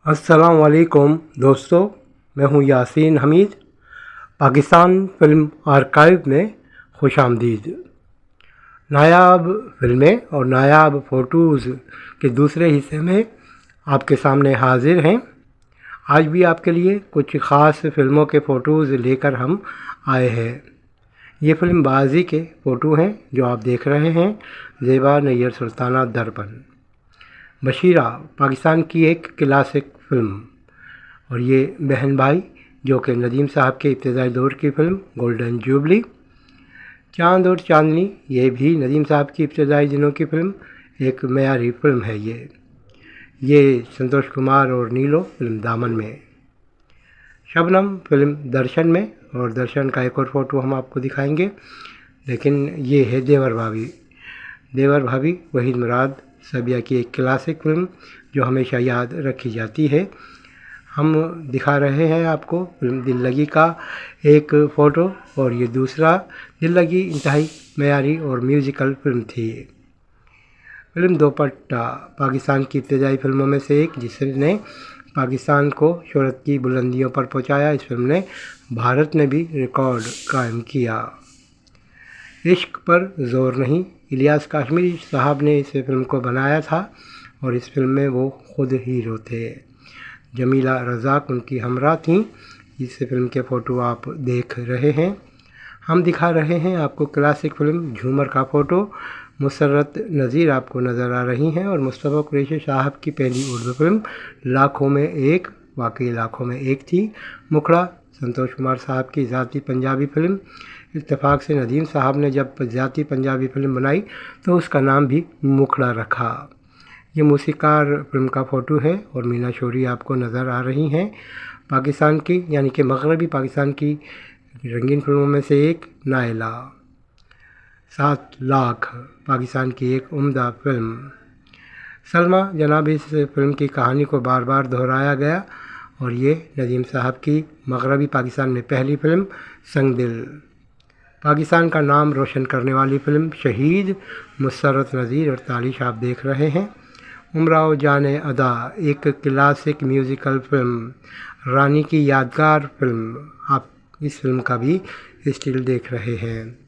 अस्सलाम वालेकुम दोस्तों, मैं हूं यासीन हमीद। पाकिस्तान फ़िल्म आर्काइव में खुश आमदीद। नायाब फ़िल्में और नायाब फ़ोटोज़ के दूसरे हिस्से में आपके सामने हाजिर हैं। आज भी आपके लिए कुछ ख़ास फ़िल्मों के फ़ोटोज़ लेकर हम आए हैं। ये फ़िल्म बाज़ी के फ़ोटो हैं जो आप देख रहे हैं। ज़ेबा नैयर सुल्ताना दर्पण। बशीरा पाकिस्तान की एक क्लासिक फ़िल्म और ये बहन भाई जो कि नदीम साहब के इब्तदाई दौर की फ़िल्म गोल्डन जुबली। चांद और चांदनी ये भी नदीम साहब की इब्तदाई दिनों की फ़िल्म, एक मयारी फ़िल्म है ये संतोष कुमार और नीलो फ़िल्म दामन में। शबनम फ़िल्म दर्शन में, और दर्शन का एक और फ़ोटो हम आपको दिखाएंगे, लेकिन ये है देवर भाभी वहीद मुराद सबिया की एक क्लासिक फ़िल्म जो हमेशा याद रखी जाती है। हम दिखा रहे हैं आपको फिल्म दिल लगी का एक फ़ोटो, और ये दूसरा दिल लगी इंतहाई मयारी और म्यूज़िकल फ़िल्म थी। फिल्म दोपट्टा पाकिस्तान की इब्तदाई फ़िल्मों में से एक जिसने पाकिस्तान को शोहरत की बुलंदियों पर पहुंचाया। इस फिल्म ने भारत में भी रिकॉर्ड कायम किया। इश्क पर ज़ोर नहीं, इलियास काश्मीरी साहब ने इस फिल्म को बनाया था और इस फिल्म में वो खुद हीरो थे। जमीला रज़ाक उनकी हमरा थीं। इस फिल्म के फ़ोटो आप देख रहे हैं। हम दिखा रहे हैं आपको क्लासिक फ़िल्म झूमर का फ़ोटो। मुसर्रत नज़ीर आपको नज़र आ रही हैं और मुस्तफ़ा कुरैशी साहब की पहली उर्दू फिल्म लाखों में एक, वाकई लाखों में एक थी। मुखड़ा संतोष कुमार साहब की ज़ाती पंजाबी फ़िल्म। इत्तेफाक से नदीम साहब ने जब ज़ाती पंजाबी फ़िल्म बनाई तो उसका नाम भी मुखड़ा रखा। ये मौसीकार फिल्म का फ़ोटो है और मीना शोरी आपको नज़र आ रही हैं। पाकिस्तान की यानी कि मगरबी पाकिस्तान की रंगीन फिल्मों में से एक नायला। 7 लाख पाकिस्तान की एक उम्दा फिल्म। सलमा जनाब इस फिल्म की कहानी को बार बार दोहराया गया और ये नदीम साहब की मगरबी पाकिस्तान में पहली फिल्म संग दिल। पाकिस्तान का नाम रोशन करने वाली फ़िल्म शहीद। मुसर्रत नज़ीर और तालिश आप देख रहे हैं। उमराव जाने अदा एक क्लासिक म्यूज़िकल फ़िल्म, रानी की यादगार फ़िल्म। आप इस फिल्म का भी स्टिल देख रहे हैं।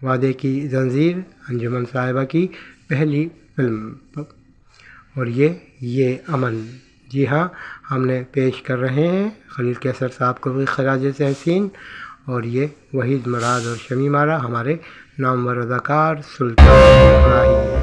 वादे की जंजीर अंजुमन साहिबा की पहली फ़िल्म। और ये अमन। जी हाँ, हमने पेश कर रहे हैं खलील कैसर साहब को भी खराज तहसीन, और ये वहीद मुराद और शमीम आरा हमारे नामवर अदाकार सुल्तान इब्राहिम।